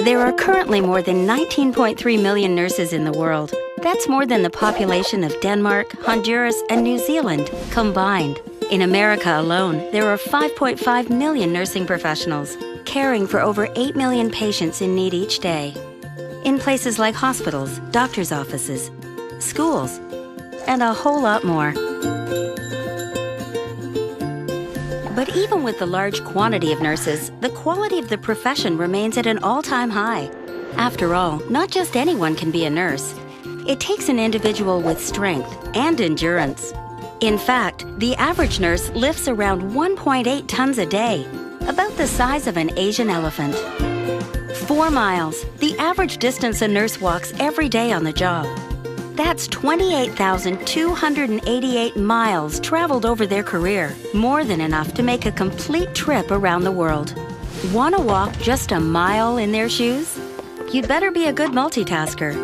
There are currently more than 19.3 million nurses in the world. That's more than the population of Denmark, Honduras, and New Zealand combined. In America alone, there are 5.5 million nursing professionals, caring for over 8 million patients in need each day. In places like hospitals, doctors' offices, schools, and a whole lot more. But even with the large quantity of nurses, the quality of the profession remains at an all-time high. After all, not just anyone can be a nurse. It takes an individual with strength and endurance. In fact, the average nurse lifts around 1.8 tons a day, about the size of an Asian elephant. 4 miles, the average distance a nurse walks every day on the job. That's 28,288 miles traveled over their career, more than enough to make a complete trip around the world. Want to walk just a mile in their shoes? You'd better be a good multitasker.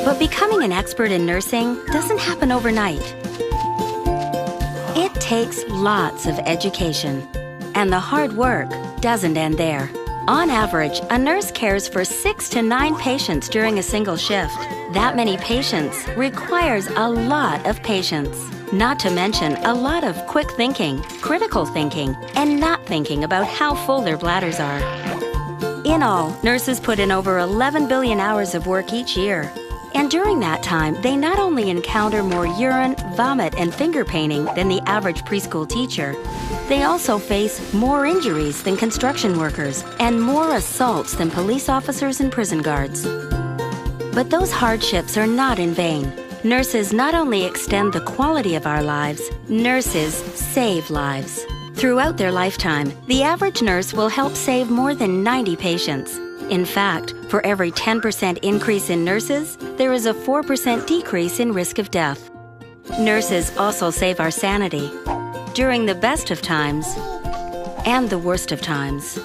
But becoming an expert in nursing doesn't happen overnight. It takes lots of education, and the hard work doesn't end there. On average, a nurse cares for 6 to 9 patients during a single shift. That many patients requires a lot of patience. Not to mention a lot of quick thinking, critical thinking, and not thinking about how full their bladders are. In all, nurses put in over 11 billion hours of work each year. And during that time, they not only encounter more urine, vomit, and finger painting than the average preschool teacher, they also face more injuries than construction workers and more assaults than police officers and prison guards. But those hardships are not in vain. Nurses not only extend the quality of our lives, nurses save lives. Throughout their lifetime, the average nurse will help save more than 90 patients. In fact, for every 10% increase in nurses, there is a 4% decrease in risk of death. Nurses also save our sanity during the best of times and the worst of times,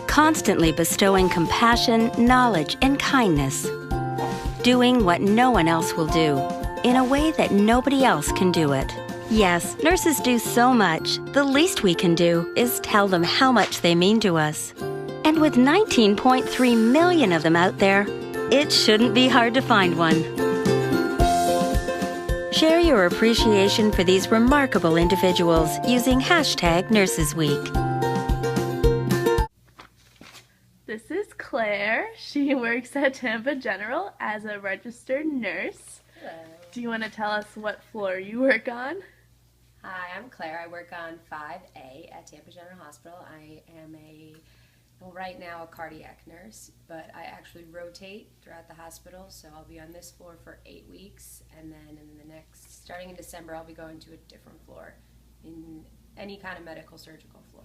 constantly bestowing compassion, knowledge, and kindness, doing what no one else will do, in a way that nobody else can do it. Yes, nurses do so much. The least we can do is tell them how much they mean to us. And with 19.3 million of them out there, it shouldn't be hard to find one. Share your appreciation for these remarkable individuals using #NursesWeek. This is Claire. She works at Tampa General as a registered nurse. Hello. Do you want to tell us what floor you work on? Hi, I'm Claire. I work on 5A at Tampa General Hospital. I am right now a cardiac nurse, but I actually rotate throughout the hospital, so I'll be on this floor for 8 weeks, and then starting in December, I'll be going to a different floor in any kind of medical surgical floor.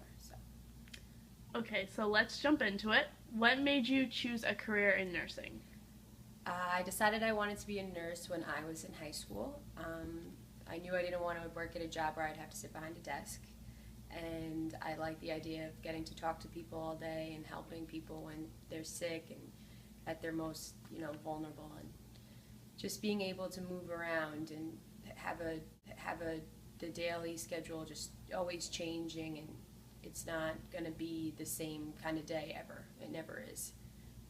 Okay, so let's jump into it. What made you choose a career in nursing? I decided I wanted to be a nurse when I was in high school. I knew I didn't want to work at a job where I'd have to sit behind a desk. And I like the idea of getting to talk to people all day and helping people when they're sick and at their most, vulnerable, and just being able to move around and have the daily schedule just always changing, and it's not going to be the same kind of day ever. It never is.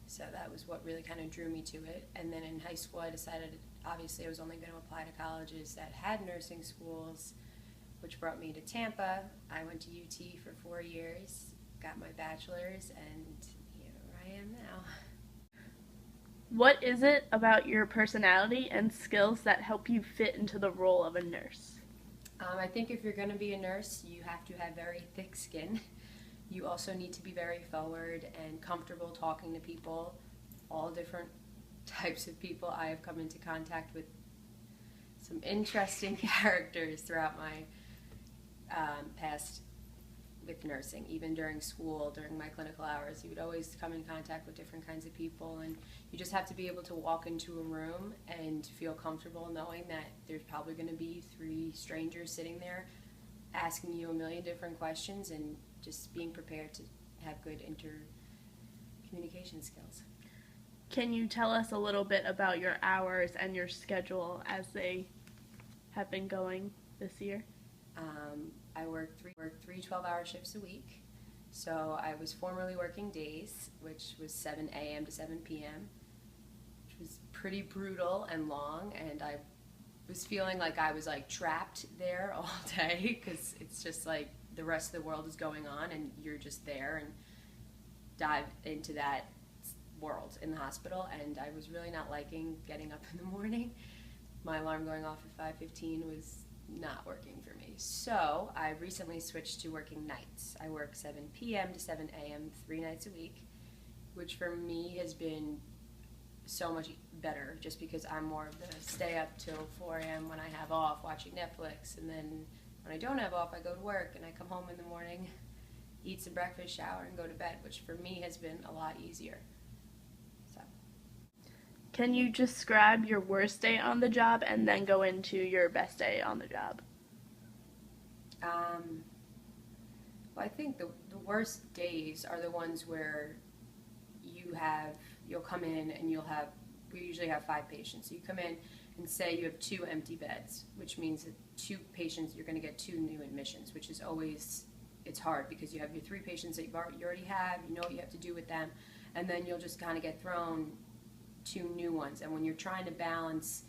So that was what really kind of drew me to it. And then in high school, I decided obviously I was only going to apply to colleges that had nursing schools, which brought me to Tampa. I went to UT for 4 years, got my bachelor's, and here I am now. What is it about your personality and skills that help you fit into the role of a nurse? I think if you're going to be a nurse, you have to have very thick skin. You also need to be very forward and comfortable talking to people, all different types of people. I have come into contact with some interesting characters throughout my past with nursing. Even during school, during my clinical hours, you would always come in contact with different kinds of people, and you just have to be able to walk into a room and feel comfortable knowing that there's probably going to be 3 strangers sitting there asking you a million different questions, and just being prepared to have good communication skills. Can you tell us a little bit about your hours and your schedule as they have been going this year? I work three 12-hour shifts a week, So I was formerly working days, which was 7 a.m. to 7 p.m., which was pretty brutal and long, and I was feeling like I was like trapped there all day because it's just like the rest of the world is going on and you're just there and dive into that world in the hospital. And I was really not liking getting up in the morning. My alarm going off at 5:15 was not working for me. So I recently switched to working nights. I work 7 p.m. to 7 a.m. 3 nights a week, which for me has been so much better just because I'm more of the stay up till 4 a.m. when I have off watching Netflix, and then when I don't have off I go to work and I come home in the morning, eat some breakfast, shower, and go to bed, which for me has been a lot easier. So. Can you describe your worst day on the job and then go into your best day on the job? Well, I think the worst days are the ones where you'll come in and we usually have 5 patients. So you come in and say you have 2 empty beds, which means that 2 patients, you're going to get 2 new admissions, which is always, it's hard because you have your 3 patients that you already have, you know what you have to do with them, and then you'll just kind of get thrown 2 new ones. And when you're trying to balance,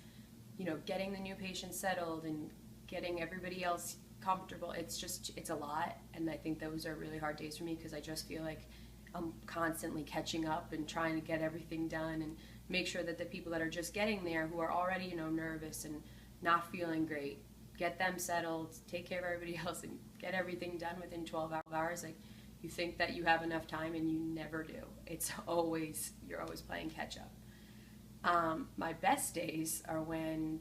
getting the new patients settled and getting everybody else comfortable, it's a lot. And I think those are really hard days for me because I just feel like I'm constantly catching up and trying to get everything done and make sure that the people that are just getting there who are already, nervous and not feeling great, get them settled, take care of everybody else, and get everything done within 12 hours. Like, you think that you have enough time and you never do. You're always playing catch up. My best days are when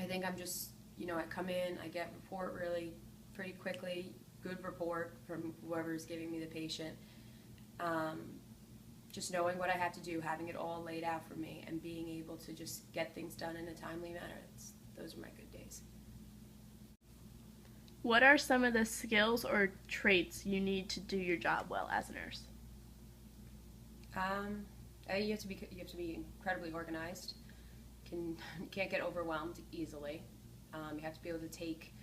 I think I'm just, I come in, I get report really pretty quickly, good report from whoever's giving me the patient. Just knowing what I have to do, having it all laid out for me, and being able to just get things done in a timely manner. Those are my good days. What are some of the skills or traits you need to do your job well as a nurse? You have to be incredibly organized. Can't get overwhelmed easily. You have to be able to take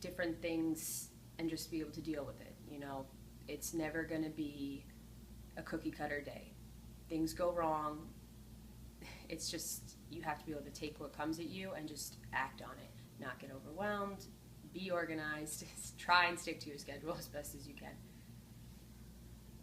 different things and just be able to deal with it. It's never going to be a cookie cutter day. Things go wrong. It's just, you have to be able to take what comes at you and just act on it. Not get overwhelmed, be organized, try and stick to your schedule as best as you can.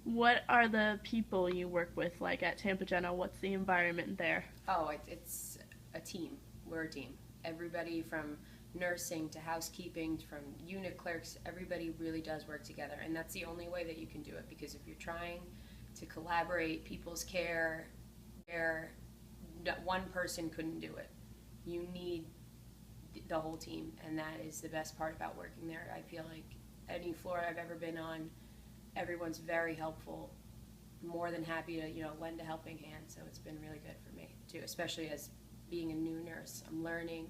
What are the people you work with like at Tampa General? What's the environment there? Oh, it's a team. We're a team. Everybody from nursing to housekeeping, from unit clerks, everybody really does work together. And that's the only way that you can do it, because if you're trying to collaborate people's care, one person couldn't do it. You need the whole team, and that is the best part about working there. I feel like any floor I've ever been on, everyone's very helpful, more than happy to lend a helping hand. So it's been really good for me too, especially as being a new nurse. I'm learning,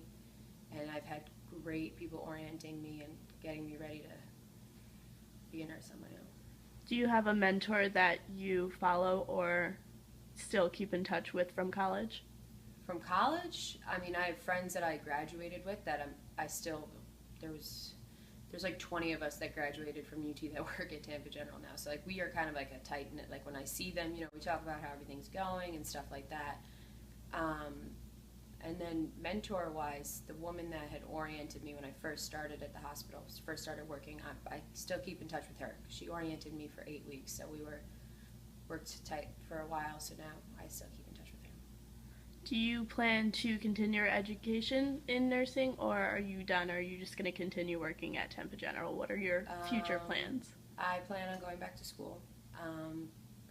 and I've had great people orienting me and getting me ready to be a nurse on my own. Do you have a mentor that you follow or still keep in touch with from college? From college, I have friends that I graduated with that there's like 20 of us that graduated from UT that work at Tampa General now. So we are kind of like a tight knit. Like when I see them, we talk about how everything's going and stuff like that. And then mentor-wise, the woman that had oriented me when I first started at the hospital, first started working, I still keep in touch with her. She oriented me for 8 weeks, so we worked tight for a while, so now I still keep in touch with her. Do you plan to continue your education in nursing, or are you done? Or are you just going to continue working at Tampa General? What are your future plans? I plan on going back to school,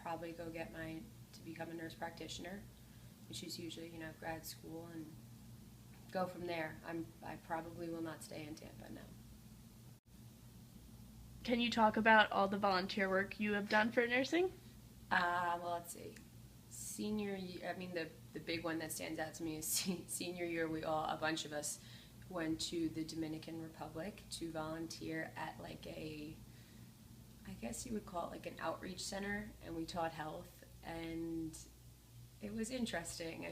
probably go get to become a nurse practitioner, which is usually, grad school, and go from there. I probably will not stay in Tampa, no. Can you talk about all the volunteer work you have done for nursing? Well, let's see. Senior year, the big one that stands out to me is senior year. A bunch of us went to the Dominican Republic to volunteer at I guess you would call it like an outreach center, and we taught health, and it was interesting.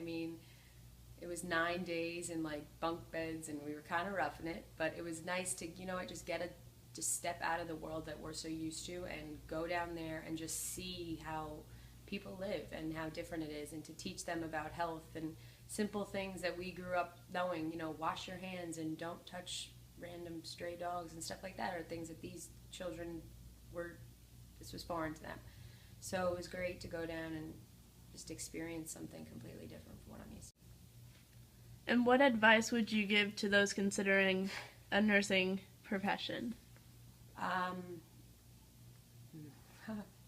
It was 9 days in bunk beds, and we were kind of roughing it, but it was nice to, just get just step out of the world that we're so used to and go down there and just see how people live and how different it is, and to teach them about health and simple things that we grew up knowing, wash your hands and don't touch random stray dogs and stuff like that, are things that these children this was foreign to them. So it was great to go down and just experience something completely different from what I'm used to. And what advice would you give to those considering a nursing profession?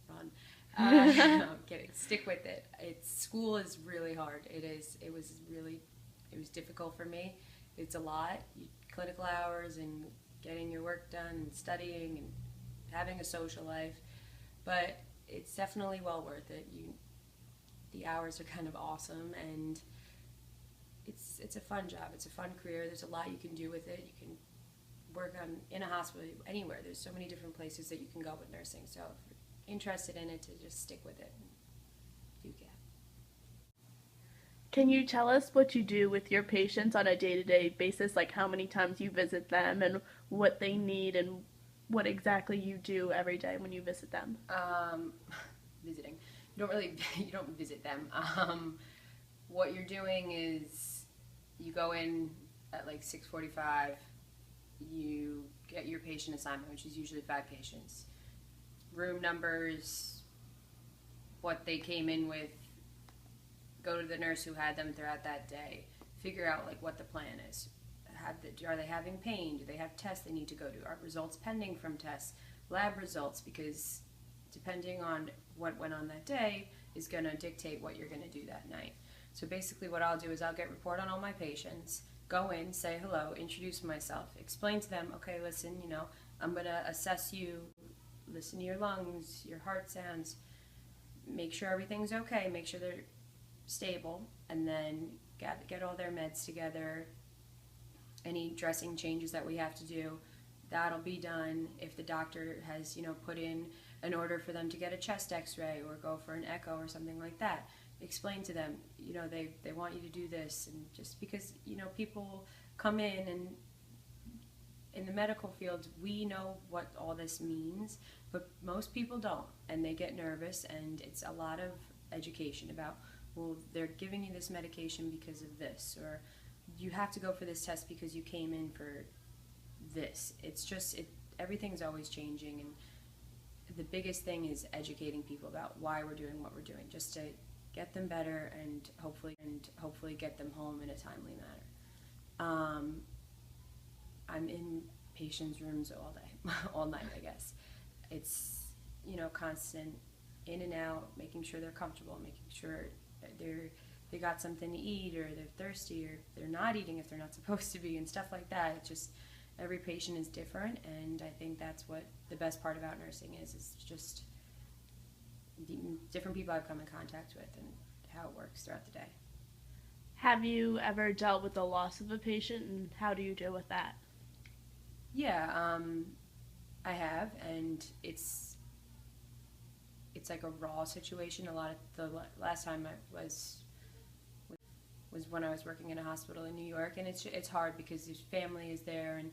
Run. No, I'm kidding. Stick with it. School is really hard. It was difficult for me. It's a lot. Clinical hours and getting your work done and studying and having a social life. But it's definitely well worth it. The hours are kind of awesome, and it's a fun job. It's a fun career. There's a lot you can do with it. You can work in a hospital, anywhere. There's so many different places that you can go with nursing. So if you're interested in it, to just stick with it and do that. Can you tell us what you do with your patients on a day-to-day basis, like how many times you visit them and what they need and what exactly you do every day when you visit them? Visiting. You don't visit them. What you're doing is you go in at like 6:45, you get your patient assignment, which is usually 5 patients. Room numbers, what they came in with, go to the nurse who had them throughout that day, figure out like what the plan is. Are they having pain? Do they have tests they need to go to? Are results pending from tests? Lab results, because depending on what went on that day is going to dictate what you're going to do that night. So basically what I'll do is I'll get a report on all my patients, go in, say hello, introduce myself, explain to them, okay, listen, I'm going to assess you, listen to your lungs, your heart sounds, make sure everything's okay, make sure they're stable, and then get all their meds together. Any dressing changes that we have to do, that'll be done. If the doctor has, put in an order for them to get a chest x-ray or go for an echo or something like that, explain to them, they want you to do this. And just because, people come in, and in the medical field, we know what all this means, but most people don't, and they get nervous, and it's a lot of education about, well, they're giving you this medication because of this, or you have to go for this test because you came in for this. It's just, everything's always changing, and the biggest thing is educating people about why we're doing what we're doing, just to get them better and hopefully get them home in a timely manner. I'm in patients' rooms all day, all night, I guess. It's, constant in and out, making sure they're comfortable, making sure they got something to eat, or they're thirsty, or they're not eating if they're not supposed to be, and stuff like that. It's just, every patient is different, and I think that's what the best part about nursing is just the different people I've come in contact with and how it works throughout the day. Have you ever dealt with the loss of a patient, and how do you deal with that? Yeah, I have, and it's like a raw situation. A lot of the last time I was when I was working in a hospital in New York, and it's hard because his family is there and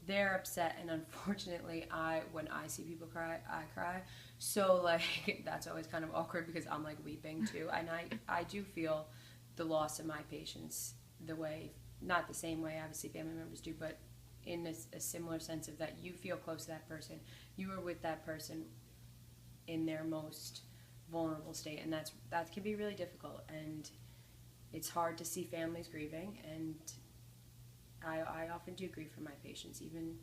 they're upset, and unfortunately when I see people cry, I cry. So like that's always kind of awkward because I'm like weeping too, and I do feel the loss of my patients not the same way obviously family members do, but in a similar sense of that you feel close to that person, you were with that person in their most vulnerable state, and that can be really difficult, and it's hard to see families grieving, and I often do grieve for my patients, even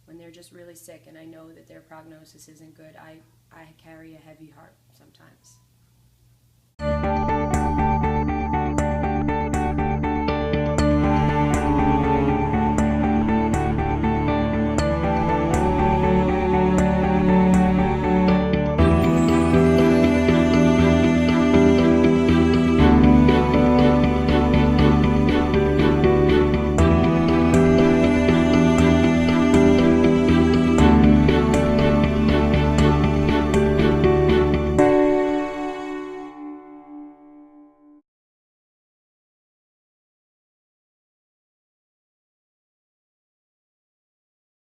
when they're just really sick and I know that their prognosis isn't good. I carry a heavy heart sometimes.